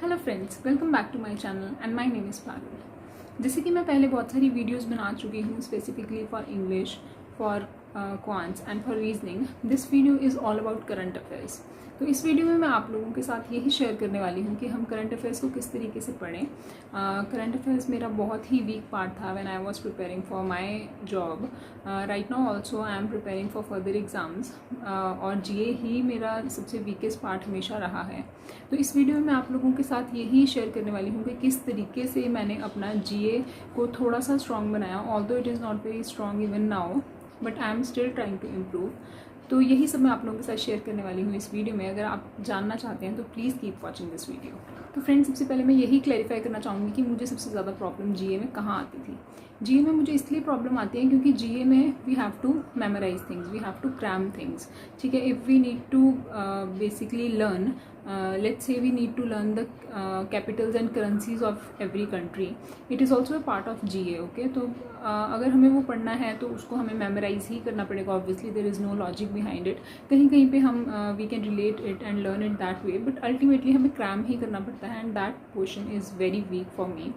Hello friends, welcome back to my channel and my name is Parul. जैसे कि मैं पहले बहुत सारी वीडियोस बना चुकी हूँ specifically for English, for quants and for reasoning. This video is all about current affairs. तो इस वीडियो में मैं आप लोगों के साथ यही शेयर करने वाली हूँ कि हम करंट अफेयर्स को किस तरीके से पढ़ें। करंट अफेयर्स मेरा बहुत ही वीक पार्ट था when I was preparing for my job. Right now also I am preparing for further exams और जीए ही मेरा सबसे वीकेस्ट पार्ट हमेशा रहा है। तो इस वीडियो में मैं आप लोगों के साथ यही शेयर करने वाली हूँ कि किस तरीके से मैंने अपना जीए को थोड़ा सा स्ट्रॉन्ग बनाया। Although it is not very strong even now, but I am still trying to improve. तो यही सब मैं आप लोगों के साथ शेयर करने वाली हूँ इस वीडियो में। अगर आप जानना चाहते हैं तो please keep watching this video. तो फ्रेंड्स, सबसे पहले मैं यही क्लैरिफाई करना चाहूँगी कि मुझे सबसे ज़्यादा प्रॉब्लम जीए में कहाँ आती थी। जीए में मुझे इसलिए प्रॉब्लम आती है क्योंकि जीए में we have to memorise things, we have to cram things. ठीक है, if we need to basically learn, let's say we need to learn the capitals and currencies of every country. It is also a part of GA. okay? तो अगर हमें वो पढ़ना है तो उसको हमें मेमोराइज ही करना पड़ेगा। Obviously there is no logic behind it. कहीं कहीं पे हम we can relate it and learn it that way, but ultimately हमें क्रैम ही करना पड़ता है and that portion is very weak for me.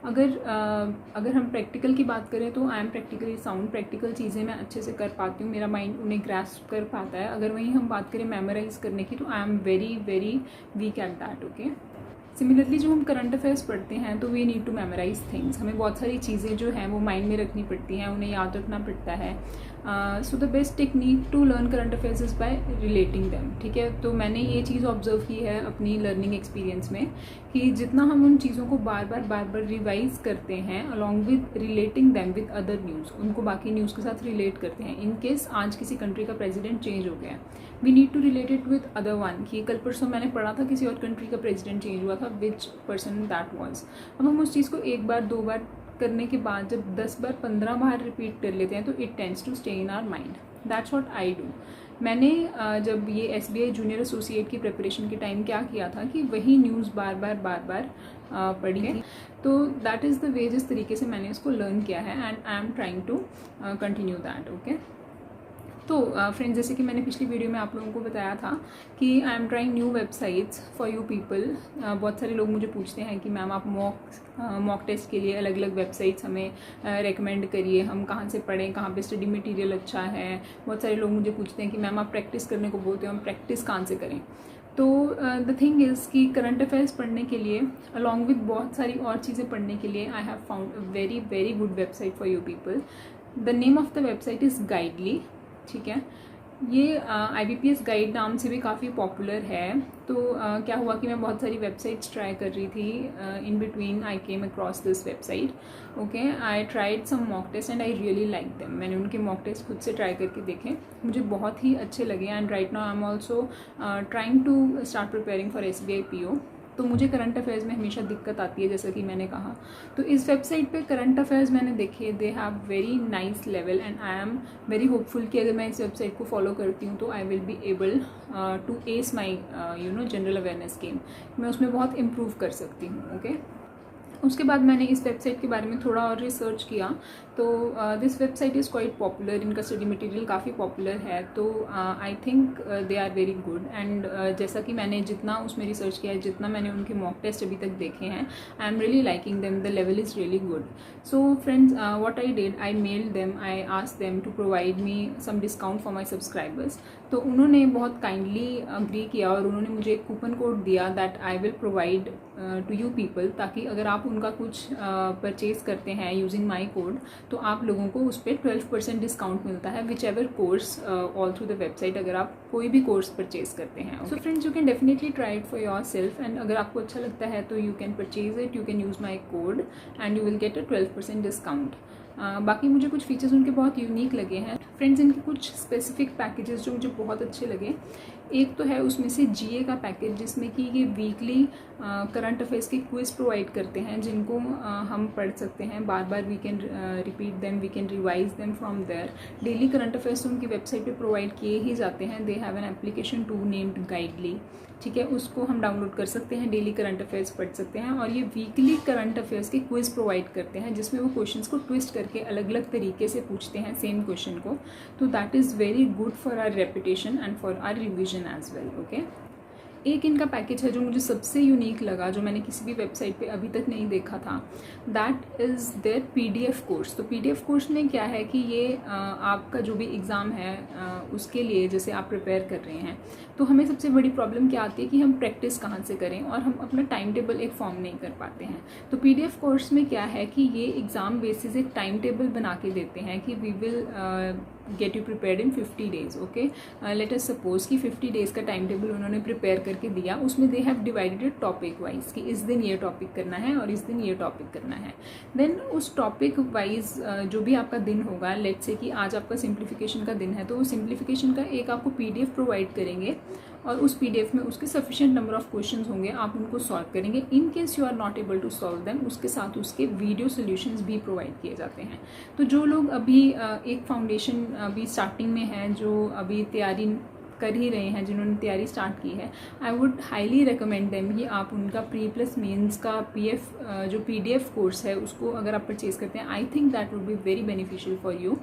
अगर हम प्रैक्टिकल की बात करें तो I am practically sound. Practical चीज़ें मैं अच्छे से कर पाती हूँ, मेरा माइंड उन्हें ग्रास्प कर पाता है। अगर वहीं हम बात करें मेमोराइज करने की तो I am very very weak at that. Okay, similarly जो हम करंट अफेयर्स पढ़ते हैं तो we need to memorise things. हमें बहुत सारी चीज़ें जो हैं वो माइंड में रखनी पड़ती हैं, उन्हें याद रखना पड़ता है। So the best technique to learn current affairs is by relating them. ठीक है, तो मैंने ये चीज़ ऑब्जर्व की है अपनी लर्निंग एक्सपीरियंस में कि जितना हम उन चीज़ों को बार बार रिवाइज करते हैं along with relating them with other news, उनको बाकी न्यूज़ के साथ रिलेट करते हैं। इन केस आज किसी कंट्री का प्रेसिडेंट चेंज हो गया, we need to relate it with other one कि कल परसों मैंने पढ़ा था किसी और कंट्री का प्रेसिडेंट चेंज हुआ था, विच पर्सन दैट वाज। अब हम उस चीज़ को एक बार दो बार करने के बाद जब 10 बार 15 बार रिपीट कर लेते हैं तो it tends to stay in our mind. That's what I do. मैंने जब ये SBI जूनियर एसोसिएट की प्रिपरेशन के टाइम क्या किया था कि वही न्यूज़ बार बार पढ़ी है। तो दैट इज़ द वे जिस तरीके से मैंने इसको लर्न किया है and I am trying to continue that. Okay, तो फ्रेंड्स, जैसे कि मैंने पिछली वीडियो में आप लोगों को बताया था कि आई am trying new websites for you people. बहुत सारे लोग मुझे पूछते हैं कि मैम आप मॉक टेस्ट के लिए अलग अलग वेबसाइट्स हमें रेकमेंड करिए, हम कहाँ से पढ़ें, कहाँ पे स्टडी मटेरियल अच्छा है। बहुत सारे लोग मुझे पूछते हैं कि मैम आप प्रैक्टिस करने को बोलते हो, हम प्रैक्टिस कहाँ से करें। तो द थिंग इज़ कि करंट अफेयर्स पढ़ने के लिए अलॉन्ग विद बहुत सारी और चीज़ें पढ़ने के लिए I have found a very very good website for you people. The name of the website is गाइडली। ठीक है, ये IBPS गाइड नाम से भी काफ़ी पॉपुलर है। तो क्या हुआ कि मैं बहुत सारी वेबसाइट्स ट्राई कर रही थी। In between I came across this website. Okay, I tried some mock test and I really like them. मैंने उनके मॉक टेस्ट खुद से ट्राई करके देखे, मुझे बहुत ही अच्छे लगे। And right now I am also trying to start preparing for SBI PO। तो मुझे करंट अफेयर्स में हमेशा दिक्कत आती है, जैसा कि मैंने कहा। तो इस वेबसाइट पे करंट अफेयर्स मैंने देखे, they have very nice level and I am very hopeful कि अगर मैं इस वेबसाइट को फॉलो करती हूँ तो I will be able to ace my general awareness game. मैं उसमें बहुत इम्प्रूव कर सकती हूँ। ओके, उसके बाद मैंने इस वेबसाइट के बारे में थोड़ा और रिसर्च किया। तो this website is quite popular, इनका स्टडी मटेरियल काफ़ी पॉपुलर है। तो I think they are very good. And जैसा कि मैंने जितना उसमें रिसर्च किया है, जितना मैंने उनके मॉक टेस्ट अभी तक देखे हैं, I am really liking them, the level is really good. So friends, what I did, I mailed them, I asked them to provide me some discount for my subscribers. तो उन्होंने बहुत kindly agree किया और उन्होंने मुझे एक coupon code दिया that I will provide to you people, ताकि अगर आप उनका कुछ परचेज करते हैं यूजिंग माई कोड तो आप लोगों को उस पर 12% डिस्काउंट मिलता है which ever course all through the website, अगर आप कोई भी कोर्स परचेज करते हैं। So friends, you can definitely try it for your self and अगर आपको अच्छा लगता है तो you can purchase it, you can use my code and you will get a 12% discount. बाकी मुझे कुछ फीचर्स उनके बहुत यूनिक लगे हैं फ्रेंड्स। इनके कुछ स्पेसिफिक पैकेजेस जो मुझे बहुत अच्छे लगे, एक तो है उसमें से जीए का पैकेज, जिसमें कि ये वीकली करंट अफेयर्स के क्विज प्रोवाइड करते हैं जिनको हम पढ़ सकते हैं बार बार। We can repeat them, we can revise them from there. Daily current affairs उनकी वेबसाइट पे प्रोवाइड किए ही जाते हैं। They have an application too named Guidely. ठीक है, उसको हम डाउनलोड कर सकते हैं, डेली करंट अफेयर्स पढ़ सकते हैं। और ये वीकली करंट अफेयर्स के क्विज प्रोवाइड करते हैं जिसमें वो क्वेश्चंस को ट्विस्ट करके अलग अलग तरीके से पूछते हैं सेम क्वेश्चन को। तो that is very good for our reputation and for our revision as well. Okay, एक इनका पैकेज है जो मुझे सबसे यूनिक लगा, जो मैंने किसी भी वेबसाइट पे अभी तक नहीं देखा था, that is their PDF course. तो PDF कोर्स में क्या है कि ये आपका जो भी एग्ज़ाम है उसके लिए जैसे आप प्रिपेयर कर रहे हैं, तो हमें सबसे बड़ी प्रॉब्लम क्या आती है कि हम प्रैक्टिस कहाँ से करें और हम अपना टाइम टेबल एक फॉर्म नहीं कर पाते हैं। तो PDF कोर्स में क्या है कि ये एग्ज़ाम बेसिस एक टाइम टेबल बना के देते हैं कि we will get you prepared in 50 days. Okay, let us suppose कि 50 डेज़ का टाइम टेबल उन्होंने प्रिपेयर करके दिया, उसमें they have divided it topic wise कि इस दिन ये टॉपिक करना है और इस दिन ये टॉपिक करना है। देन उस टॉपिक वाइज जो भी आपका दिन होगा, लेट से कि आज आपका सिंप्लीफिकेशन का दिन है, तो वो सिंप्लीफिकेशन का एक आपको PDF प्रोवाइड करेंगे और उस PDF में उसके सफिशिएंट नंबर ऑफ क्वेश्चंस होंगे, आप उनको सॉल्व करेंगे। In case you are not able to solve them, उसके साथ उसके वीडियो सॉल्यूशंस भी प्रोवाइड किए जाते हैं। तो जो लोग अभी एक फाउंडेशन अभी स्टार्टिंग में हैं, जो अभी तैयारी कर ही रहे हैं, जिन्होंने तैयारी स्टार्ट की है, I would highly recommend them कि आप उनका प्री प्लस मेंस का जो PDF कोर्स है उसको अगर आप परचेज़ करते हैं, I think that would be very beneficial for you.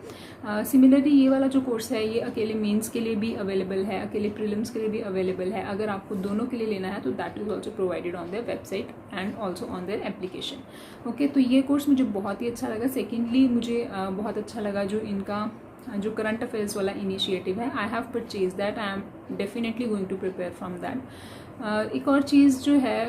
Similarly ये वाला जो कोर्स है ये अकेले मेंस के लिए भी अवेलेबल है, अकेले प्रीलिम्स के लिए भी अवेलेबल है। अगर आपको दोनों के लिए लेना है तो that is also provided on their website and also on their application. Okay, तो ये कोर्स मुझे बहुत ही अच्छा लगा। सेकेंडली मुझे बहुत अच्छा लगा जो इनका जो करंट अफेयर्स वाला इनिशिएटिव है, I have purchase that, I am definitely going to prepare from that. एक और चीज़ जो है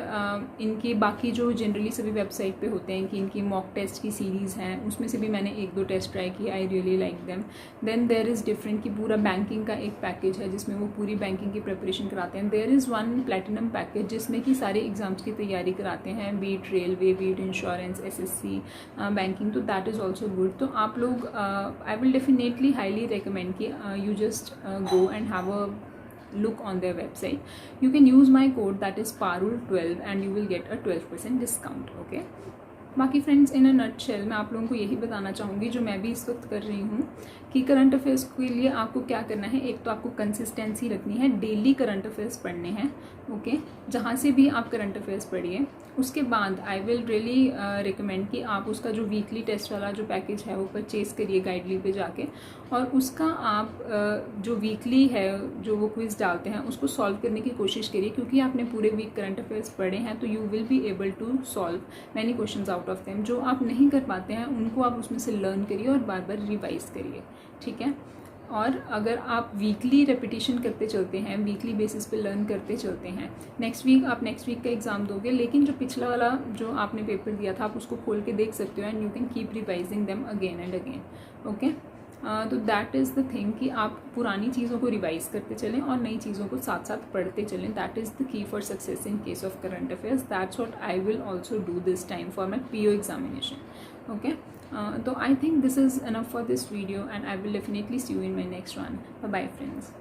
इनकी बाकी जो जनरली सभी वेबसाइट पे होते हैं कि इनकी मॉक टेस्ट की सीरीज़ हैं, उसमें से भी मैंने 1-2 टेस्ट ट्राई किए, I really like them. Then there is different कि पूरा बैंकिंग का एक पैकेज है जिसमें वो पूरी बैंकिंग की प्रिपरेशन कराते हैं। There is one platinum package जिसमें कि सारे एग्जाम्स की तैयारी कराते हैं, be it railway, be it insurance, SSC, banking, तो दैट इज़ ऑल्सो गुड। तो आप लोग I will definitely highly recommend कि you just go and have a look on their website. You can use my code that is parul12 and you will get a 12% discount. Okay, बाकी friends, in a nutshell मैं आप लोगों को यही बताना चाहूँगी जो मैं भी इस वक्त कर रही हूँ कि करंट अफेयर्स के लिए आपको क्या करना है। एक तो आपको कंसिस्टेंसी रखनी है, डेली करंट अफेयर्स पढ़ने हैं। ओके, जहाँ से भी आप करंट अफेयर्स पढ़िए। उसके बाद आई विल रियली रिकमेंड कि आप उसका जो वीकली टेस्ट वाला जो पैकेज है वो परचेज़ करिए गाइडली पे जाके, और उसका आप जो वीकली है जो वो क्विज़ डालते हैं उसको सॉल्व करने की कोशिश करिए, क्योंकि आपने पूरे वीक करंट अफेयर्स पढ़े हैं तो you will be able to solve many questions out of them. जो आप नहीं कर पाते हैं उनको आप उसमें से लर्न करिए और बार बार रिवाइज करिए, ठीक है। और अगर आप वीकली रेपिटेशन करते चलते हैं, वीकली बेसिस पे लर्न करते चलते हैं, नेक्स्ट वीक का एग्ज़ाम दोगे, लेकिन जो पिछला वाला जो आपने पेपर दिया था आप उसको खोल के देख सकते हो and you can keep revising them again and again. Okay, तो दैट इज़ द थिंग कि आप पुरानी चीज़ों को रिवाइज करते चलें और नई चीज़ों को साथ साथ पढ़ते चलें। That is the key for success in case of current affairs. That's what I will also do this time for my PO examination. Okay, so I think this is enough for this video and I will definitely see you in my next one. Bye bye friends.